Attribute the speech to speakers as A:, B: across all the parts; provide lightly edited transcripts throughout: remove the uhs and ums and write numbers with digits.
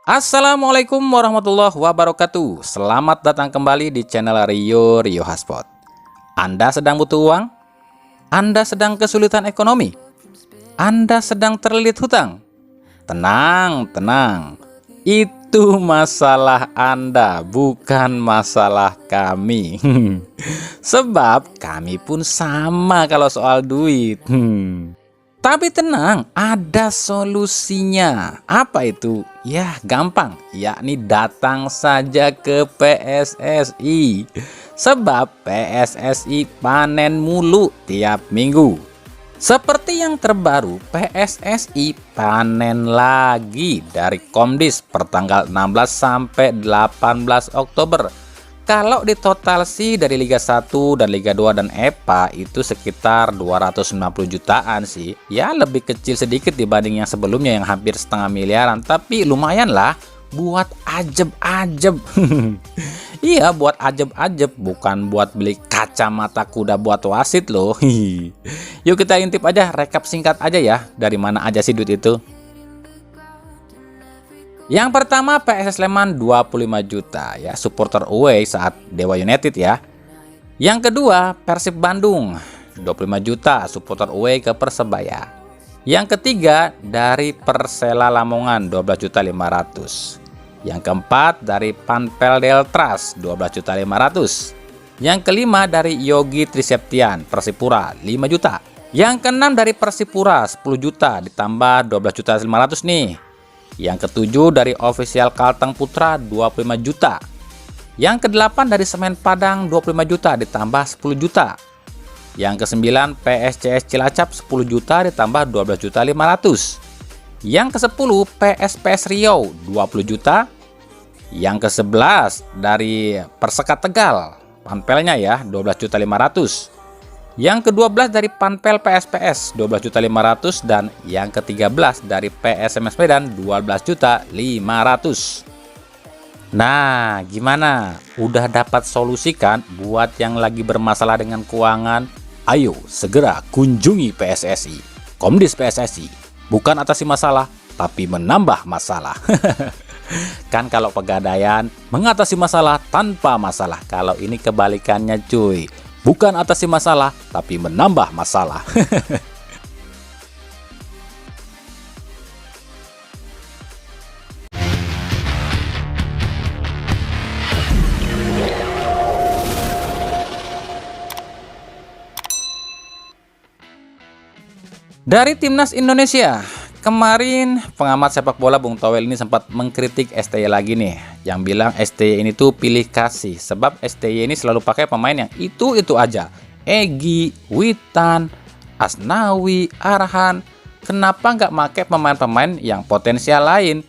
A: Assalamualaikum warahmatullahi wabarakatuh. Selamat datang kembali di channel Rio Hotspot. Anda sedang butuh uang? Anda sedang kesulitan ekonomi? Anda sedang terlilit hutang? Tenang. Itu masalah Anda, bukan masalah kami. Sebab kami pun sama kalau soal duit. Tapi tenang, ada solusinya. Apa itu? Ya gampang, yakni datang saja ke PSSI. Sebab PSSI panen mulu tiap minggu. Seperti yang terbaru, PSSI panen lagi dari Komdis pertanggal 16 sampai 18 Oktober. Kalau di total sih dari Liga 1 dan Liga 2 dan EPA itu sekitar 290 jutaan sih. Ya lebih kecil sedikit dibanding yang sebelumnya yang hampir setengah miliaran. Tapi lumayan lah buat ajeb-ajeb. Iya buat ajeb-ajeb, bukan buat beli kacamata kuda buat wasit loh. Yuk kita intip aja, rekap singkat aja ya. Dari mana aja sih duit itu. Yang pertama PSS Sleman 25 juta ya, supporter away saat Dewa United ya. Yang kedua Persib Bandung 25 juta supporter away ke Persebaya. Yang ketiga dari Persela Lamongan 12.500.000. Yang keempat dari Panpel Deltras 12.500.000. Yang kelima dari Yogi Triseptian Persipura 5 juta. Yang keenam dari Persipura 10 juta ditambah 12.500.000 nih. Yang ketujuh dari official Kalteng Putra 25 juta. Yang kedelapan dari Semen Padang 25 juta ditambah 10 juta. Yang kesembilan PSCS Cilacap 10 juta ditambah 12.500.000. Yang ke-10 PSPS Riau 20 juta. Yang ke-11 dari Perseka Tegal, Panpelnya ya 12.500.000. Yang ke-12 dari Panpel PSPS 12.500.000 dan yang ke-13 dari PSMS Medan 12.500.000. Nah, gimana? Udah dapat solusi kan buat yang lagi bermasalah dengan keuangan? Ayo segera kunjungi PSSI. Komdis PSSI bukan atasi masalah, tapi menambah masalah. Kan kalau Pegadaian mengatasi masalah tanpa masalah. Kalau ini kebalikannya cuy. Bukan atasi masalah, tapi menambah masalah. Dari Timnas Indonesia, kemarin pengamat sepak bola Bung Towel ini sempat mengkritik STY lagi nih, yang bilang STY ini tuh pilih kasih, sebab STY ini selalu pakai pemain yang itu aja. Egy, Witan, Asnawi, Arhan. Kenapa nggak pakai pemain-pemain yang potensial lain?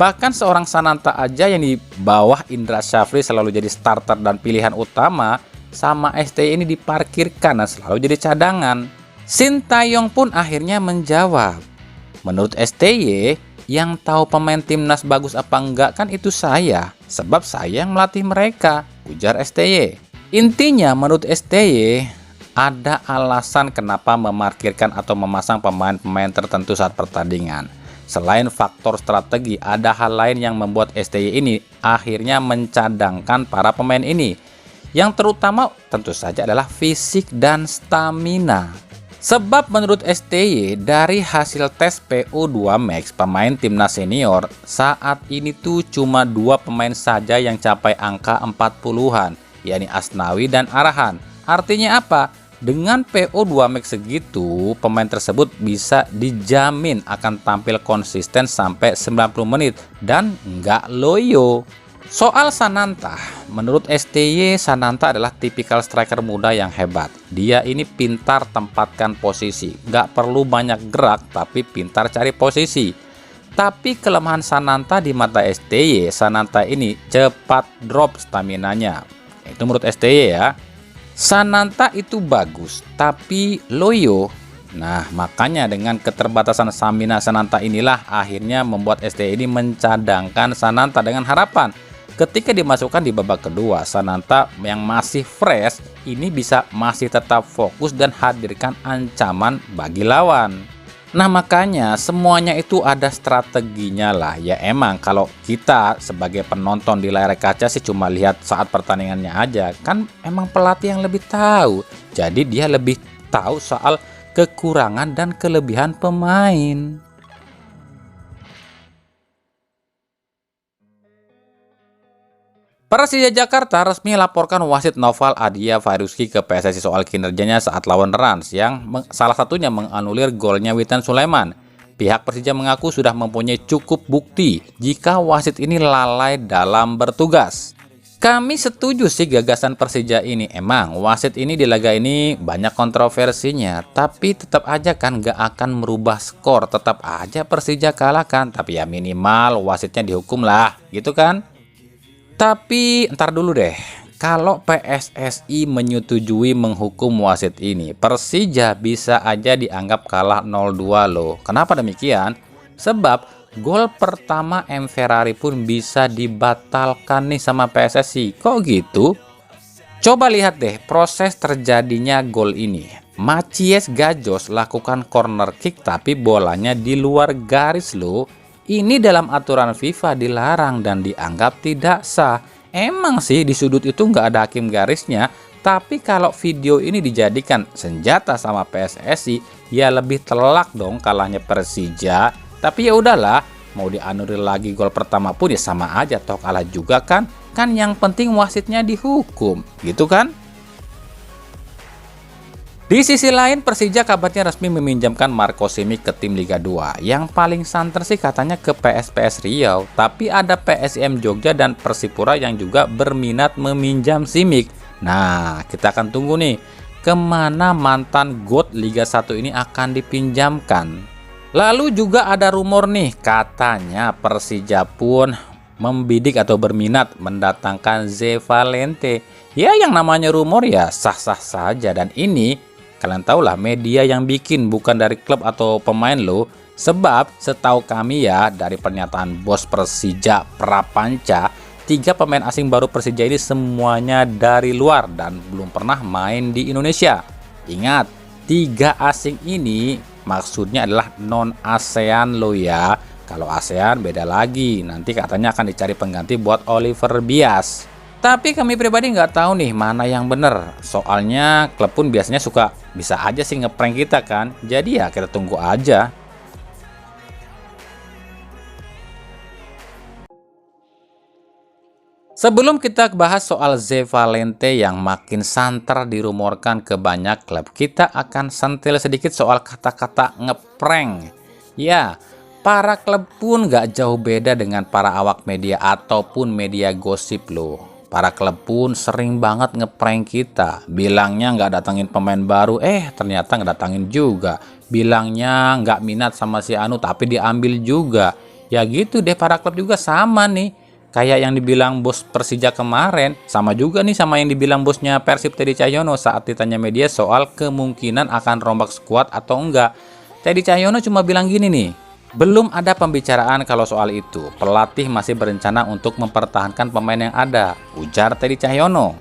A: Bahkan seorang Sananta aja yang di bawah Indra Syafri selalu jadi starter dan pilihan utama, sama STY ini diparkirkan dan selalu jadi cadangan. Sintayong pun akhirnya menjawab, menurut STY, yang tahu pemain timnas bagus apa enggak kan itu saya, sebab saya yang melatih mereka, ujar STY. Intinya menurut STY, ada alasan kenapa memarkirkan atau memasang pemain-pemain tertentu saat pertandingan. Selain faktor strategi, ada hal lain yang membuat STY ini akhirnya mencadangkan para pemain ini. Yang terutama tentu saja adalah fisik dan stamina. Sebab menurut STY dari hasil tes PO2 Max pemain timnas senior saat ini tuh cuma 2 pemain saja yang capai angka 40-an, yakni Asnawi dan Arhan. Artinya apa? Dengan PO2 Max segitu, pemain tersebut bisa dijamin akan tampil konsisten sampai 90 menit dan nggak loyo. Soal Sananta, menurut STY Sananta adalah tipikal striker muda yang hebat. Dia ini pintar tempatkan posisi, nggak perlu banyak gerak tapi pintar cari posisi. Tapi kelemahan Sananta di mata STY, Sananta ini cepat drop staminanya. Itu menurut STY ya. Sananta itu bagus tapi loyo. Nah makanya dengan keterbatasan stamina Sananta inilah akhirnya membuat STY ini mencadangkan Sananta dengan harapan ketika dimasukkan di babak kedua, Sananta yang masih fresh ini bisa masih tetap fokus dan hadirkan ancaman bagi lawan. Nah makanya semuanya itu ada strateginya lah. Ya emang kalau kita sebagai penonton di layar kaca sih cuma lihat saat pertandingannya aja. Kan emang pelatih yang lebih tahu. Jadi dia lebih tahu soal kekurangan dan kelebihan pemain. Persija Jakarta resmi laporkan wasit Noval Aditya Faruski ke PSSI soal kinerjanya saat lawan Rans yang salah satunya menganulir golnya Witan Sulaiman. Pihak Persija mengaku sudah mempunyai cukup bukti jika wasit ini lalai dalam bertugas. Kami setuju sih gagasan Persija ini. Emang wasit ini di laga ini banyak kontroversinya, tapi tetap aja kan gak akan merubah skor. Tetap aja Persija kalah kan, tapi ya minimal wasitnya dihukum lah, gitu kan? Tapi ntar dulu deh, kalau PSSI menyetujui menghukum wasit ini, Persija bisa aja dianggap kalah 0-2 loh. Kenapa demikian? Sebab gol pertama M. Ferrari pun bisa dibatalkan nih sama PSSI. Kok gitu? Coba lihat deh proses terjadinya gol ini. Macies Gajos lakukan corner kick tapi bolanya di luar garis loh. Ini dalam aturan FIFA dilarang dan dianggap tidak sah. Emang sih di sudut itu nggak ada hakim garisnya, tapi kalau video ini dijadikan senjata sama PSSI, ya lebih telak dong kalahnya Persija. Tapi ya udahlah, mau dianulir lagi gol pertama pun ya sama aja, toh kalah juga kan. Kan yang penting wasitnya dihukum, gitu kan? Di sisi lain, Persija kabarnya resmi meminjamkan Marco Simic ke tim Liga 2. Yang paling santer sih katanya ke PSPS Riau, tapi ada PSM Jogja dan Persipura yang juga berminat meminjam Simic. Nah, kita akan tunggu nih, kemana mantan GOAT Liga 1 ini akan dipinjamkan. Lalu juga ada rumor nih, katanya Persija pun membidik atau berminat mendatangkan Ze Valente. Ya yang namanya rumor ya sah-sah saja, dan ini kalian tahu lah media yang bikin, bukan dari klub atau pemain loh. Sebab setahu kami ya dari pernyataan bos Persija Prapanca, 3 pemain asing baru Persija ini semuanya dari luar dan belum pernah main di Indonesia. Ingat, 3 asing ini maksudnya adalah non ASEAN loh ya. Kalau ASEAN beda lagi, nanti katanya akan dicari pengganti buat Oliver Bias. Tapi kami pribadi nggak tahu nih mana yang bener. Soalnya klub pun biasanya suka bisa aja sih ngeprank kita kan. Jadi ya kita tunggu aja. Sebelum kita bahas soal Ze Valente yang makin santer dirumorkan ke banyak klub, kita akan sentil sedikit soal kata-kata ngeprank. Ya, para klub pun nggak jauh beda dengan para awak media ataupun media gosip loh. Para klub pun sering banget ngeprank kita. Bilangnya nggak datangin pemain baru, ternyata nggak datangin juga. Bilangnya nggak minat sama si Anu, tapi diambil juga. Ya gitu deh, para klub juga sama nih. Kayak yang dibilang bos Persija kemarin, sama juga nih sama yang dibilang bosnya Persib Teddy Cahyono saat ditanya media soal kemungkinan akan rombak skuad atau enggak. Teddy Cahyono cuma bilang gini nih, belum ada pembicaraan kalau soal itu. Pelatih masih berencana untuk mempertahankan pemain yang ada, ujar Teddy Cahyono.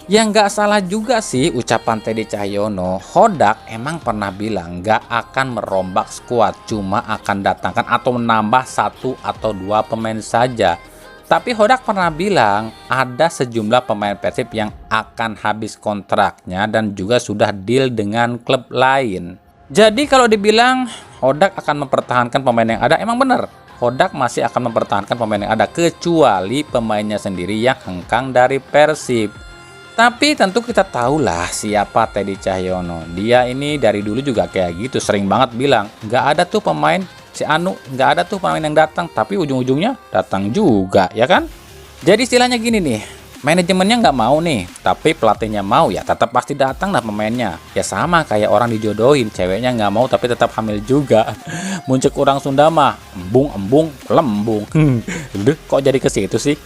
A: Yang nggak salah juga sih ucapan Teddy Cahyono. Hodak emang pernah bilang nggak akan merombak skuad, cuma akan datangkan atau menambah 1 atau 2 pemain saja. Tapi Hodak pernah bilang ada sejumlah pemain Persib yang akan habis kontraknya dan juga sudah deal dengan klub lain. Jadi kalau dibilang Hodak akan mempertahankan pemain yang ada, emang bener. Hodak masih akan mempertahankan pemain yang ada, kecuali pemainnya sendiri yang hengkang dari Persib. Tapi tentu kita tahulah siapa Teddy Cahyono. Dia ini dari dulu juga kayak gitu, sering banget bilang, nggak ada tuh pemain, si Anu, nggak ada tuh pemain yang datang, tapi ujung-ujungnya datang juga, ya kan? Jadi istilahnya gini nih, manajemennya nggak mau nih, tapi pelatihnya mau, ya tetap pasti datang lah pemainnya. Ya sama kayak orang dijodohin, ceweknya nggak mau tapi tetap hamil juga. Muncul orang Sunda mah, embung-embung, lembung. Duh, kok jadi ke situ sih?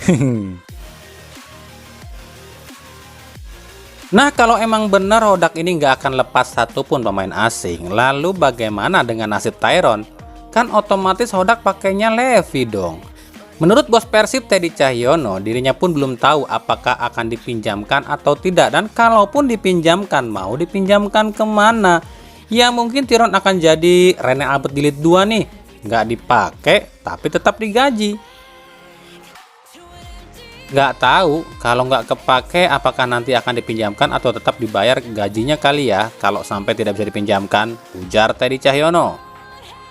A: Nah kalau emang benar Hodak ini nggak akan lepas satupun pemain asing, lalu bagaimana dengan nasib Tyron? Kan otomatis Hodak pakainya Levi dong. Menurut bos Persib Teddy Cahyono, dirinya pun belum tahu apakah akan dipinjamkan atau tidak. Dan kalaupun dipinjamkan, mau dipinjamkan kemana? Ya mungkin Tiron akan jadi Rene Abed Dilit 2 nih, nggak dipakai tapi tetap digaji. Nggak tahu kalau nggak kepake apakah nanti akan dipinjamkan atau tetap dibayar gajinya kali ya kalau sampai tidak bisa dipinjamkan, ujar Teddy Cahyono.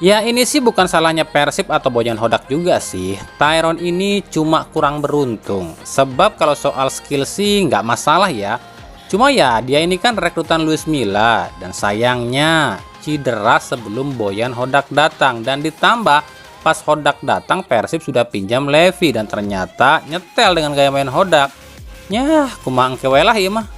A: Ya ini sih bukan salahnya Persib atau Bojan Hodak juga sih. Tyron ini cuma kurang beruntung. Sebab kalau soal skill sih nggak masalah ya. Cuma ya dia ini kan rekrutan Luis Milla. Dan sayangnya cedera sebelum Bojan Hodak datang. Dan ditambah pas Hodak datang Persib sudah pinjam Levi. Dan ternyata nyetel dengan gaya main Hodak. Yah kumang kewelah ya mah.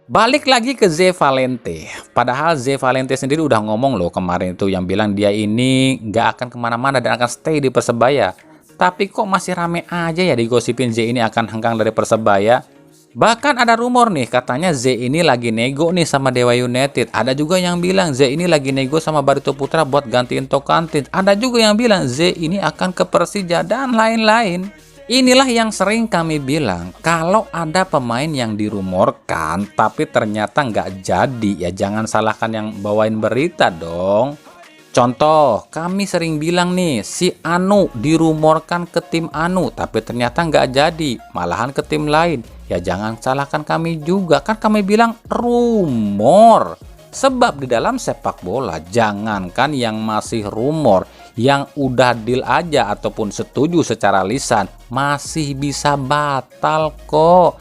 A: Balik lagi ke Ze Valente. Padahal Ze Valente sendiri udah ngomong loh kemarin itu yang bilang dia ini nggak akan kemana-mana dan akan stay di Persebaya. Tapi kok masih rame aja ya digosipin Ze ini akan hengkang dari Persebaya. Bahkan ada rumor nih katanya Ze ini lagi nego nih sama Dewa United. Ada juga yang bilang Ze ini lagi nego sama Barito Putra buat gantiin Tocantins. Ada juga yang bilang Ze ini akan ke Persija dan lain-lain. Inilah yang sering kami bilang, kalau ada pemain yang dirumorkan tapi ternyata nggak jadi, ya jangan salahkan yang bawain berita dong. Contoh, kami sering bilang nih, si Anu dirumorkan ke tim Anu tapi ternyata nggak jadi, malahan ke tim lain. Ya jangan salahkan kami juga, kan kami bilang rumor. Sebab di dalam sepak bola, jangankan yang masih rumor, yang udah deal aja ataupun setuju secara lisan masih bisa batal kok.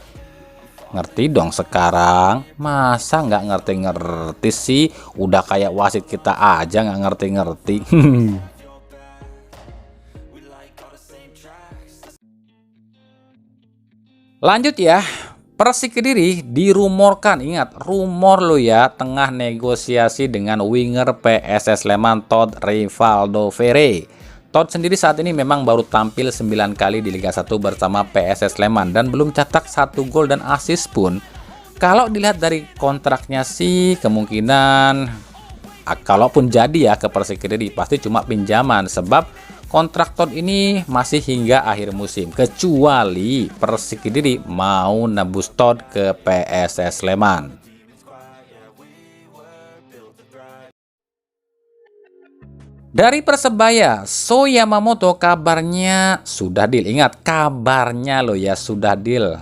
A: Ngerti dong sekarang, masa nggak ngerti-ngerti sih, udah kayak wasit kita aja nggak ngerti-ngerti. Lanjut ya, Persik Kediri dirumorkan, ingat rumor lo ya, tengah negosiasi dengan winger PSS Sleman Todd Rivaldo Ferre. Todd sendiri saat ini memang baru tampil 9 kali di Liga 1 bersama PSS Sleman dan belum cetak 1 gol dan assist pun. Kalau dilihat dari kontraknya sih kemungkinan kalaupun jadi ya ke Persik Kediri pasti cuma pinjaman, sebab kontrak Todd ini masih hingga akhir musim, kecuali Persik Kediri mau nebus Todd ke PSS Sleman. Dari Persebaya, So Yamamoto kabarnya sudah deal. Ingat, kabarnya loh ya, sudah deal.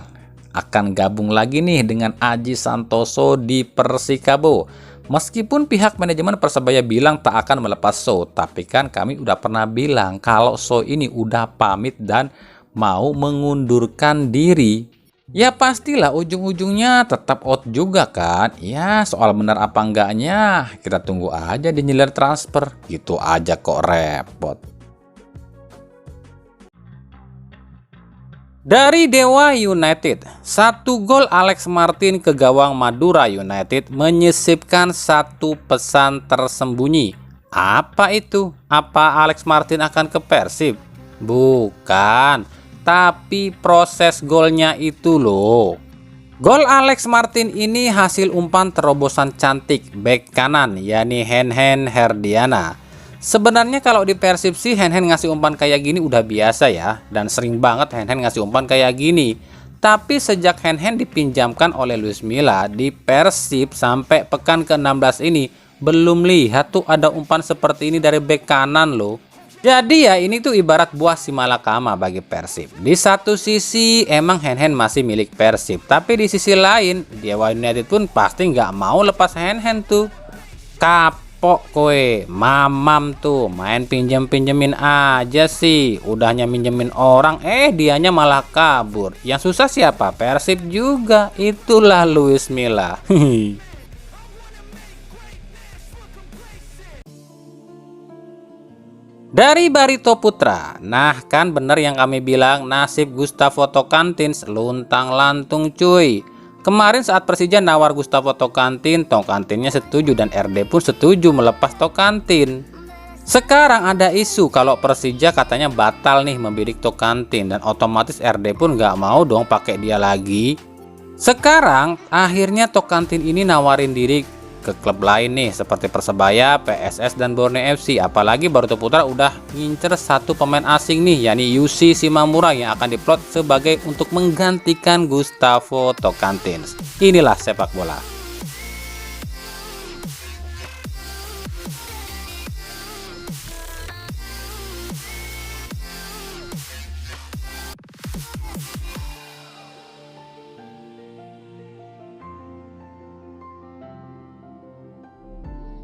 A: Akan gabung lagi nih dengan Aji Santoso di Persikabo. Meskipun pihak manajemen Persebaya bilang tak akan melepas So, tapi kan kami udah pernah bilang kalau So ini udah pamit dan mau mengundurkan diri. Ya pastilah ujung-ujungnya tetap out juga kan. Ya soal benar apa enggaknya kita tunggu aja di nyilir transfer. Gitu aja kok repot. Dari Dewa United, 1 gol Alex Martin ke gawang Madura United menyisipkan satu pesan tersembunyi. Apa itu? Apa Alex Martin akan ke Persib? Bukan, tapi proses golnya itu loh. Gol Alex Martin ini hasil umpan terobosan cantik bek kanan, yakni Henhen Herdiana. Sebenarnya kalau di Persib sih Henhen ngasih umpan kayak gini udah biasa ya, dan sering banget Henhen ngasih umpan kayak gini. Tapi sejak Henhen dipinjamkan oleh Luis Milla di Persib sampai pekan ke-16 ini, belum lihat tuh ada umpan seperti ini dari bek kanan loh. Jadi ya ini tuh ibarat buah si malakama bagi Persib. Di satu sisi emang Henhen masih milik Persib, tapi di sisi lain Dewa United pun pasti nggak mau lepas Henhen tuh. Kapok kowe, mamam tuh main pinjem-pinjemin aja sih. Udahnya minjemin orang, dianya malah kabur. Yang susah siapa? Persib juga. Itulah Luis Milla. Dari Barito Putra, nah kan bener yang kami bilang nasib Gustavo Tocantins luntang-lantung cuy. Kemarin saat Persija nawar Gustavo Tocantins, Tocantinsnya setuju dan RD pun setuju melepas Tocantins. Sekarang ada isu kalau Persija katanya batal nih membidik Tocantins dan otomatis RD pun nggak mau dong pakai dia lagi. Sekarang akhirnya Tocantins ini nawarin diri ke klub lain nih seperti Persebaya, PSS, dan Borneo FC. Apalagi Barito Putra udah ngincer satu pemain asing nih, yakni Yusi Shimamura yang akan diplot sebagai untuk menggantikan Gustavo Tocantins. Inilah sepak bola.